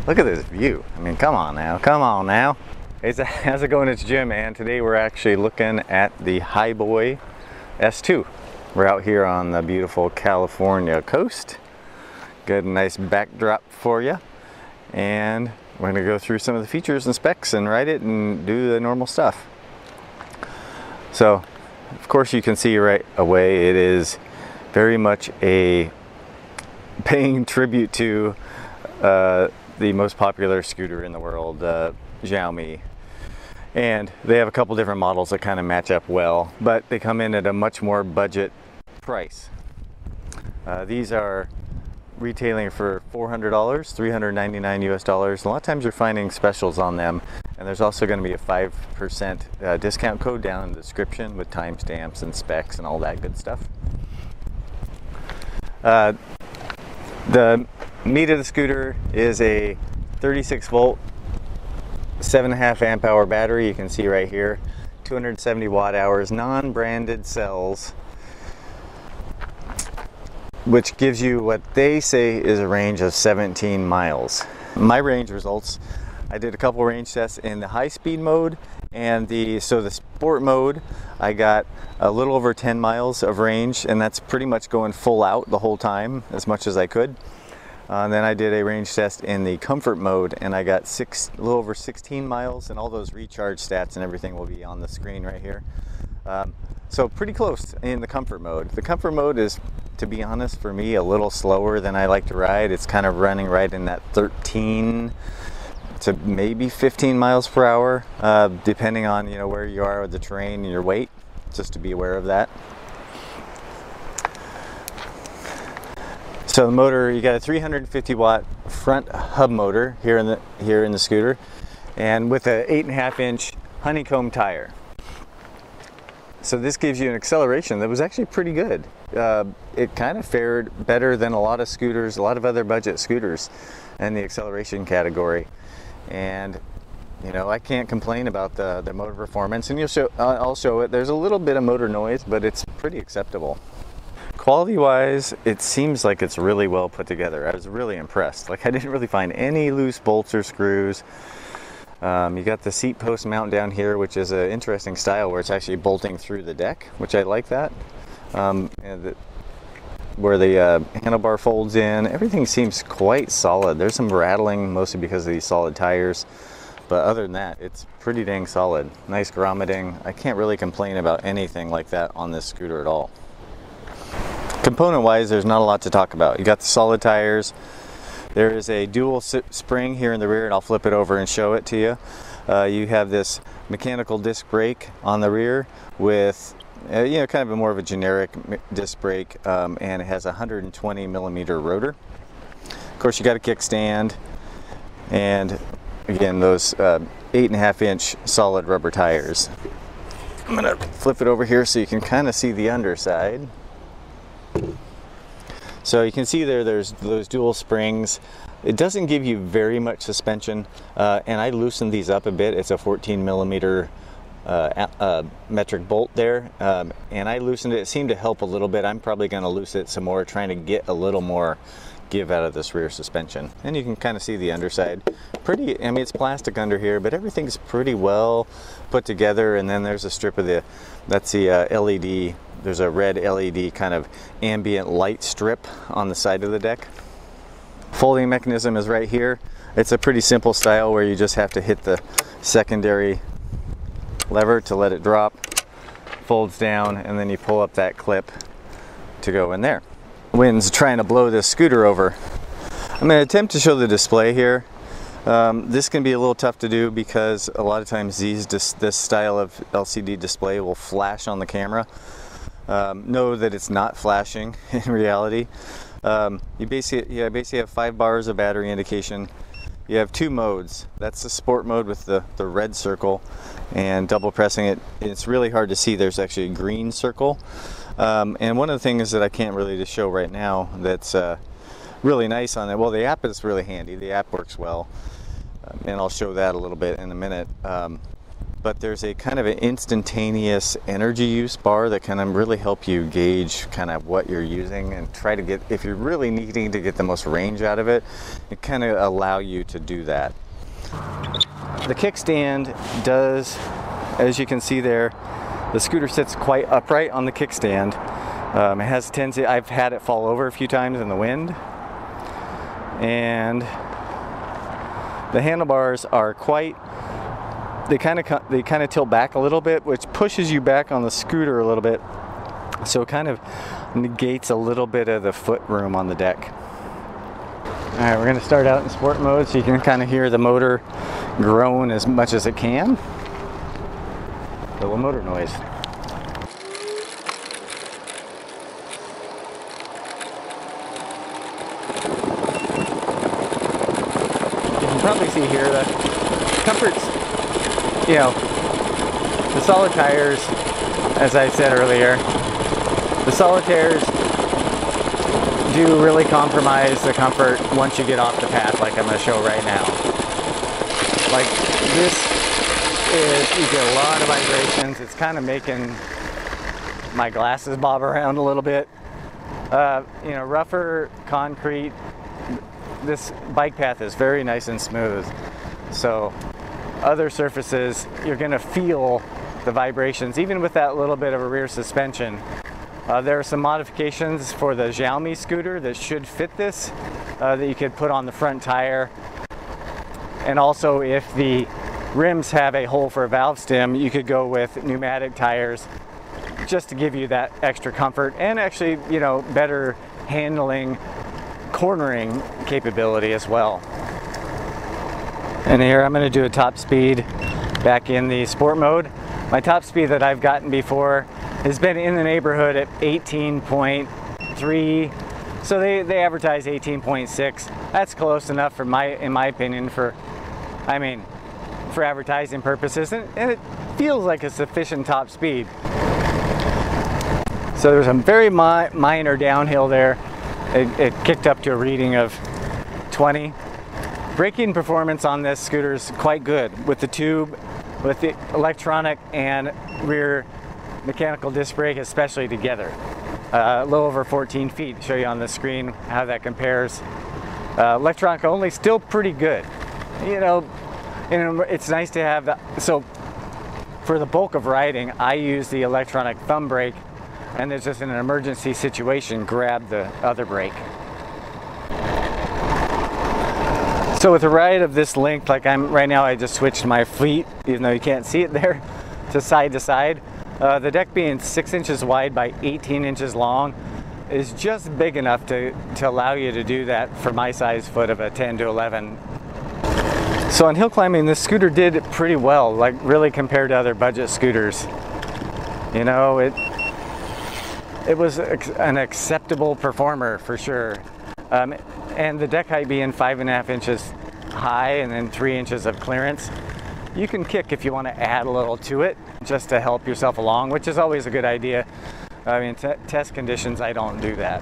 Look at this view. I mean, come on now, come on now. How's it going? It's Jim, and today we're actually looking at the Highboy S2. We're out here on the beautiful California coast. Got a nice backdrop for you, and we're going to go through some of the features and specs and ride it and do the normal stuff. So, of course, you can see right away it is very much a paying tribute to the most popular scooter in the world, Xiaomi. And they have a couple different models that kind of match up well, but they come in at a much more budget price. These are retailing for $400, $399 US dollars. A lot of times you're finding specials on them, and there's also going to be a 5% discount code down in the description with timestamps and specs and all that good stuff. The meat of the scooter is a 36 volt 7.5 amp hour battery. You can see right here, 270 watt hours, non-branded cells, which gives you what they say is a range of 17 miles. My range results, I did a couple range tests in the high speed mode and the sport mode. I got a little over 10 miles of range, and that's pretty much going full out the whole time, as much as I could. And then I did a range test in the comfort mode, and I got a little over 16 miles, and all those recharge stats and everything will be on the screen right here. So pretty close in the comfort mode. The comfort mode is, to be honest, for me, a little slower than I like to ride. It's kind of running right in that 13 to maybe 15 miles per hour, depending on where you are with the terrain and your weight, just to be aware of that. So the motor, you got a 350 watt front hub motor here in the scooter, and with a 8.5 inch honeycomb tire. So this gives you an acceleration that was actually pretty good. It kind of fared better than a lot of scooters, a lot of other budget scooters in the acceleration category. And I can't complain about the motor performance, and I'll show it. There's a little bit of motor noise, but it's pretty acceptable. Quality wise, it seems like it's really well put together. I was really impressed. Like, I didn't really find any loose bolts or screws. You got the seat post mount down here, which is an interesting style where it's actually bolting through the deck, which I like that. Where the handlebar folds in, everything seems quite solid. There's some rattling, mostly because of these solid tires, but other than that, it's pretty dang solid. Nice grommeting. I can't really complain about anything like that on this scooter at all. Component wise, there's not a lot to talk about. You got the solid tires. There is a dual spring here in the rear, and I'll flip it over and show it to you. You have this mechanical disc brake on the rear with kind of more of a generic disc brake, and it has a 120 millimeter rotor. Of course, you got a kickstand, and again, those 8.5 inch solid rubber tires. I'm gonna flip it over here so you can kind of see the underside. So you can see there's those dual springs. It doesn't give you very much suspension, and I loosened these up a bit. It's a 14 millimeter metric bolt there, and I loosened it. It seemed to help a little bit. I'm probably going to loosen it some more, trying to get a little more give out of this rear suspension. And you can kind of see the underside. Pretty, I mean, it's plastic under here, but everything's pretty well put together. And then there's a strip of that's the LED. There's a red LED kind of ambient light strip on the side of the deck. Folding mechanism is right here. It's a pretty simple style where you just have to hit the secondary lever to let it drop, folds down, and then you pull up that clip to go in there. Wind's trying to blow this scooter over. I'm going to attempt to show the display here. This can be a little tough to do because a lot of times this style of LCD display will flash on the camera. Know that it's not flashing in reality. You basically have 5 bars of battery indication. You have 2 modes. That's the sport mode with the red circle, and double pressing it, it's really hard to see. There's actually a green circle. And one of the things that I can't really just show right now that's really nice on it, well, the app is really handy. The app works well, and I'll show that a little bit in a minute. but there's a kind of an instantaneous energy use bar that kind of really help you gauge kind of what you're using and try to get, if you're really needing to get the most range out of it, it kind of allow you to do that. The kickstand does, as you can see there, the scooter sits quite upright on the kickstand. It has a tendency, I've had it fall over a few times in the wind, and the handlebars are quite, they kind of tilt back a little bit, which pushes you back on the scooter a little bit, so it kind of negates a little bit of the foot room on the deck. All right, we're going to start out in sport mode so you can kind of hear the motor groan as much as it can. A little motor noise. You can probably see here that comfort's, you know, the solid tires, as I said earlier, the solid tires do really compromise the comfort once you get off the path, like I'm going to show right now. Like this is, you get a lot of vibrations. It's kind of making my glasses bob around a little bit. You know, rougher concrete, this bike path is very nice and smooth. So other surfaces, you're going to feel the vibrations, even with that little bit of a rear suspension. There are some modifications for the Xiaomi scooter that should fit this, that you could put on the front tire. And also, if the rims have a hole for a valve stem, you could go with pneumatic tires just to give you that extra comfort and actually, you know, better handling, cornering capability as well. And here I'm going to do a top speed back in the sport mode. My top speed that I've gotten before has been in the neighborhood at 18.3. So they advertise 18.6. That's close enough for in my opinion, for advertising purposes, and it feels like a sufficient top speed. So there's a very minor downhill there. It kicked up to a reading of 20. Braking performance on this scooter is quite good with the tube, with the electronic and rear mechanical disc brake, especially together. A little over 14 feet. Show you on the screen how that compares. Electronic only, still pretty good. You know, it's nice to have that. So for the bulk of riding, I use the electronic thumb brake, and there's just in an emergency situation, grab the other brake. So with a ride of this length, like I'm right now, I just switched my fleet, even though you can't see it there, to side. The deck being 6 inches wide by 18 inches long is just big enough to allow you to do that for my size foot of a 10 to 11. So on hill climbing, this scooter did pretty well, like really compared to other budget scooters. You know, it was an acceptable performer for sure. And the deck height being 5.5 inches high and then 3 inches of clearance, you can kick if you want to add a little to it just to help yourself along, which is always a good idea. I mean, test conditions, I don't do that.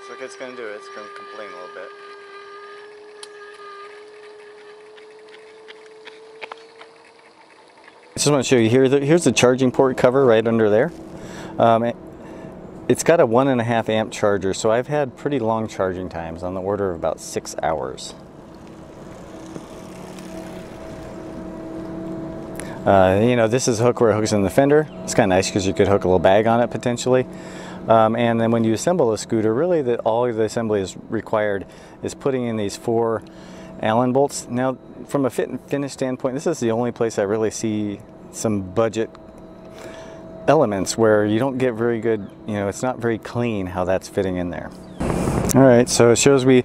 So what it's going to do, it's going to complain a little bit. I just want to show you here, here's the charging port cover right under there. It's got a 1.5 amp charger, so I've had pretty long charging times, on the order of about 6 hours. You know, this is a hook where it hooks in the fender. It's kind of nice because you could hook a little bag on it potentially. And then when you assemble a scooter, really all of the assembly is required is putting in these 4 Allen bolts. Now, from a fit and finish standpoint, this is the only place I really see some budget elements where you don't get very good, you know, it's not very clean how that's fitting in there. All right, so it shows we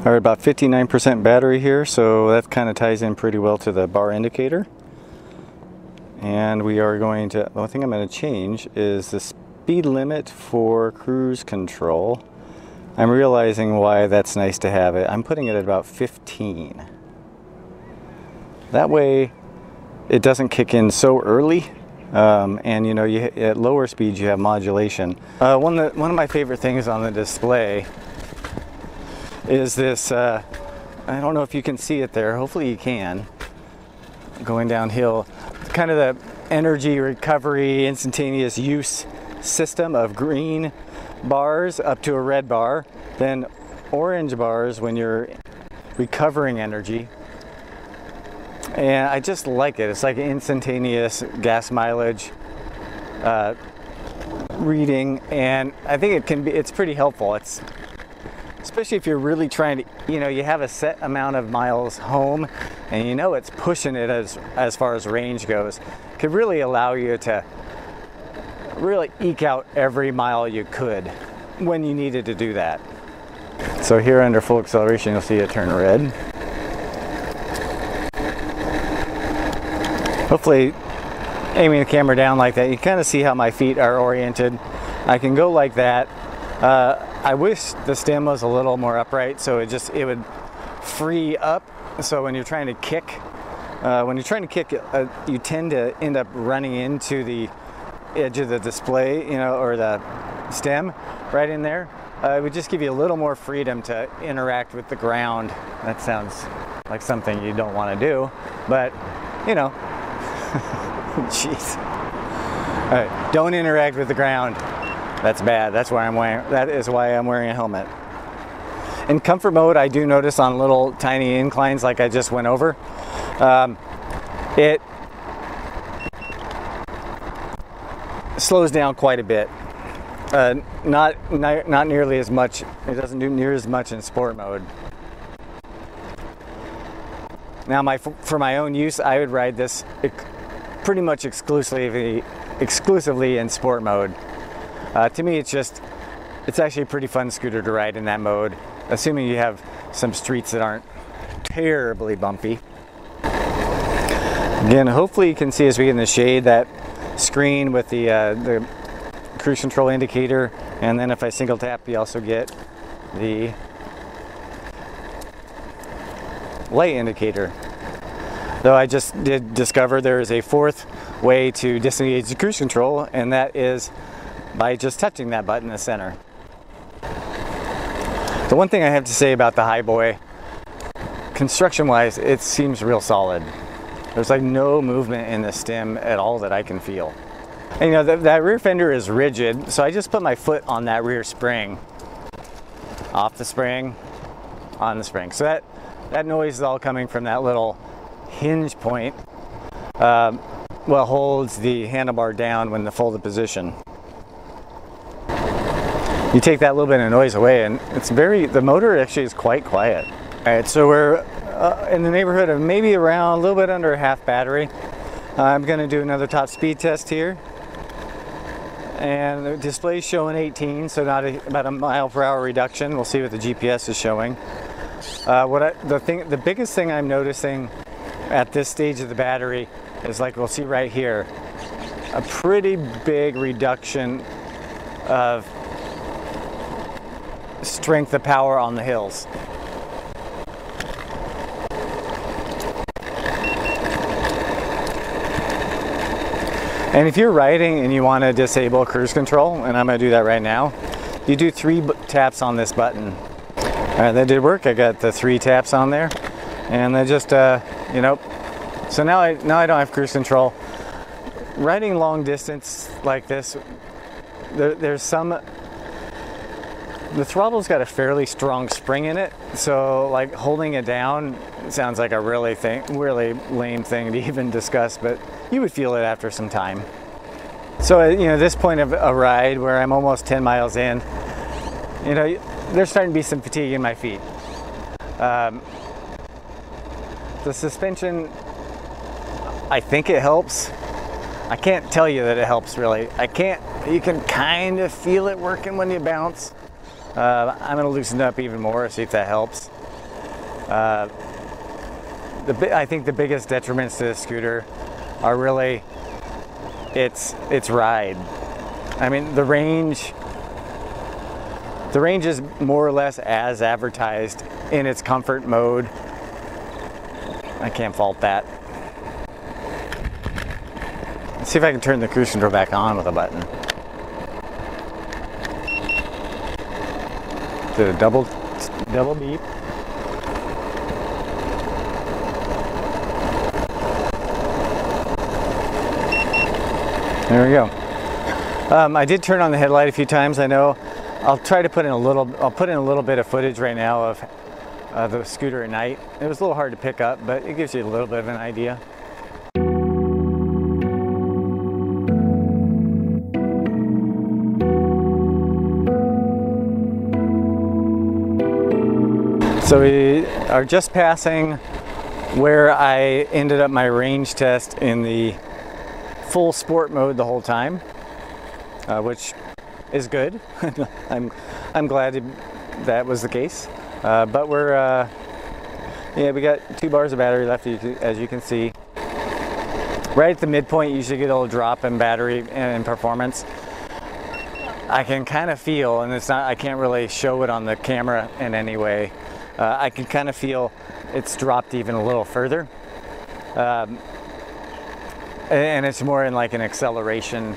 are about 59% battery here, so that kind of ties in pretty well to the bar indicator. And we are going to, the only thing I'm going to change is the speed limit for cruise control. I'm realizing why that's nice to have it. I'm putting it at about 15. That way it doesn't kick in so early. And you know, at lower speeds you have modulation. One of my favorite things on the display is this, I don't know if you can see it there, hopefully you can, going downhill, kind of the energy recovery instantaneous use system of green bars up to a red bar, then orange bars when you're recovering energy. And I just like it. It's like instantaneous gas mileage reading, and I think it's pretty helpful. It's especially if you're really trying to, you know, you have a set amount of miles home and you know it's pushing it as far as range goes. It could really allow you to really eke out every mile you could when you needed to do that. So here under full acceleration you'll see it turn red. Hopefully aiming the camera down like that, you kind of see how my feet are oriented. I can go like that. I wish the stem was a little more upright, so it would free up. So when you're trying to kick, you tend to end up running into the edge of the display, you know, or the stem right in there. It would just give you a little more freedom to interact with the ground. That sounds like something you don't want to do, but you know. Jeez. All right, don't interact with the ground. That's bad. That is why I'm wearing a helmet. In comfort mode, I do notice on little tiny inclines like I just went over, it slows down quite a bit. Not nearly as much. It doesn't do near as much in sport mode. Now, for my own use, I would ride this pretty much exclusively in sport mode. To me, it's actually a pretty fun scooter to ride in that mode, assuming you have some streets that aren't terribly bumpy. Again, hopefully you can see as we get in the shade that screen with the cruise control indicator, and then if I single tap, you also get the light indicator. Though I just did discover there is a fourth way to disengage the cruise control, and that is by just touching that button in the center. The one thing I have to say about the Highboy, construction-wise, it seems real solid. There's like no movement in the stem at all that I can feel. And, you know, that rear fender is rigid, so I just put my foot on that rear spring, off the spring, on the spring. So that noise is all coming from that little hinge point, holds the handlebar down when the folded position. You take that little bit of noise away and the motor actually is quite quiet. All right, so we're in the neighborhood of maybe around a little bit under a half battery. I'm going to do another top speed test here. And the display's showing 18, so about a mile per hour reduction. We'll see what the GPS is showing. The biggest thing I'm noticing at this stage of the battery is, like we'll see right here, a pretty big reduction of strength of power on the hills. And if you're riding and you want to disable cruise control, and I'm going to do that right now, you do 3 taps on this button. That did work. I got the 3 taps on there, and then just so now I don't have cruise control. Riding long distance like this, the throttle's got a fairly strong spring in it, so like holding it down sounds like a really lame thing to even discuss, but you would feel it after some time. So this point of a ride where I'm almost 10 miles in, there's starting to be some fatigue in my feet. The suspension, I think it helps. I can't tell you that it helps really. You can kind of feel it working when you bounce. I'm going to loosen it up even more, see if that helps. I think the biggest detriments to this scooter are really its ride. I mean, the range is more or less as advertised in its comfort mode. I can't fault that. Let's see if I can turn the cruise control back on with a button. Did a double beep. There we go. I did turn on the headlight a few times. I know. I'll try to put in a little. I'll put in a little bit of footage right now of the scooter at night. It was a little hard to pick up, but it gives you a little bit of an idea. So we are just passing where I ended up my range test in the full sport mode the whole time, which is good. I'm glad that was the case. But we're yeah, we got 2 bars of battery left, as you can see. Right at the midpoint, you usually get a little drop in battery and performance. I can kind of feel, and it's not, I can't really show it on the camera in any way. I can kind of feel it's dropped even a little further. And it's more in like an acceleration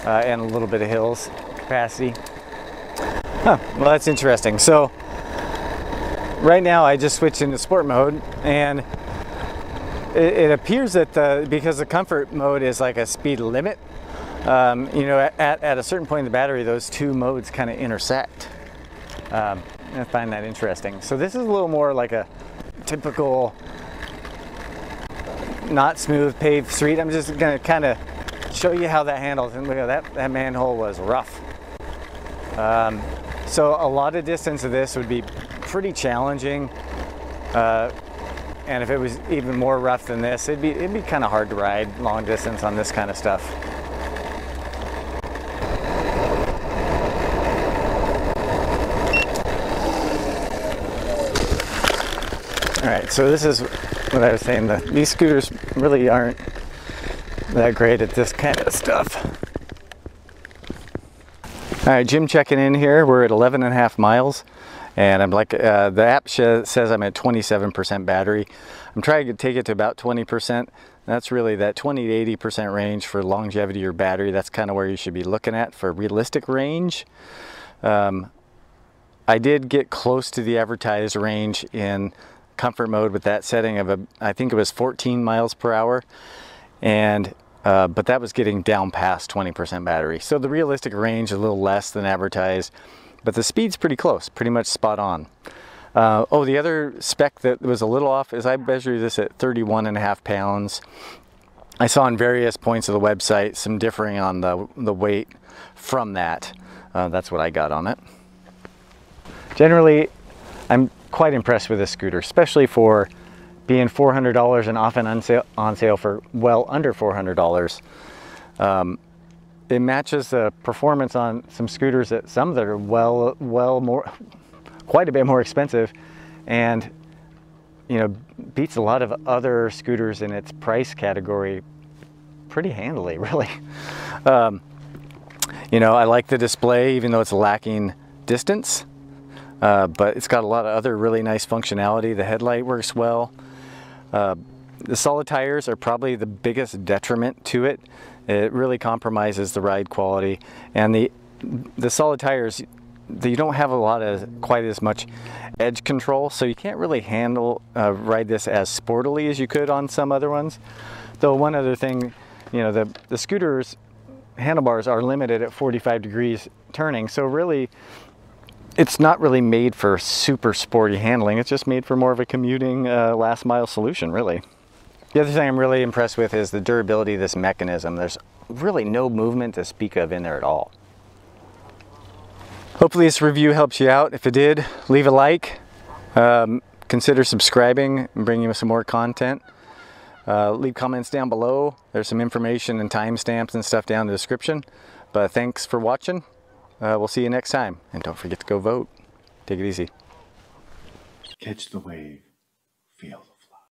and a little bit of hills capacity. Huh, well, that's interesting. So right now I just switched into sport mode, and it appears that because the comfort mode is like a speed limit, you know, at a certain point in the battery, those 2 modes kind of intersect. I find that interesting. So this is a little more like a typical not smooth paved street. I'm just gonna kind of show you how that handles. And look at that manhole was rough. So a lot of distance of this would be pretty challenging. And if it was even more rough than this, it'd be kind of hard to ride long distance on this kind of stuff. All right, so this is what I was saying. These scooters really aren't that great at this kind of stuff. All right, Jim checking in here. We're at 11.5 miles, and I'm like, the app says I'm at 27% battery. I'm trying to take it to about 20%. That's really that 20 to 80% range for longevity of your battery. That's kind of where you should be looking at for realistic range. I did get close to the advertised range in comfort mode with that setting of I think it was 14 miles per hour, and but that was getting down past 20% battery. So the realistic range is a little less than advertised, but the speed's pretty close, pretty much spot on. Oh, the other spec that was a little off is I measured this at 31.5 pounds. I saw on various points of the website some differing on the weight from that. That's what I got on it. Generally, I'm quite impressed with this scooter, especially for being $400 and often on sale for well under $400. It matches the performance on some scooters that some that are quite a bit more expensive, and you know, beats a lot of other scooters in its price category pretty handily, really. You know, I like the display, even though it's lacking distance. But it's got a lot of other really nice functionality. The headlight works well. The solid tires are probably the biggest detriment to it. It really compromises the ride quality. And the solid tires, you don't have quite as much edge control, so you can't really ride this as sportily as you could on some other ones. Though one other thing, you know, the scooter's handlebars are limited at 45 degrees turning, so really it's not really made for super sporty handling. It's just made for more of a commuting last mile solution, really. The other thing I'm really impressed with is the durability of this mechanism. There's really no movement to speak of in there at all. Hopefully this review helps you out. If it did, leave a like. Consider subscribing and bringing you some more content. Leave comments down below. There's some information and timestamps and stuff down in the description. But thanks for watching. We'll see you next time. And don't forget to go vote. Take it easy. Catch the wave, feel the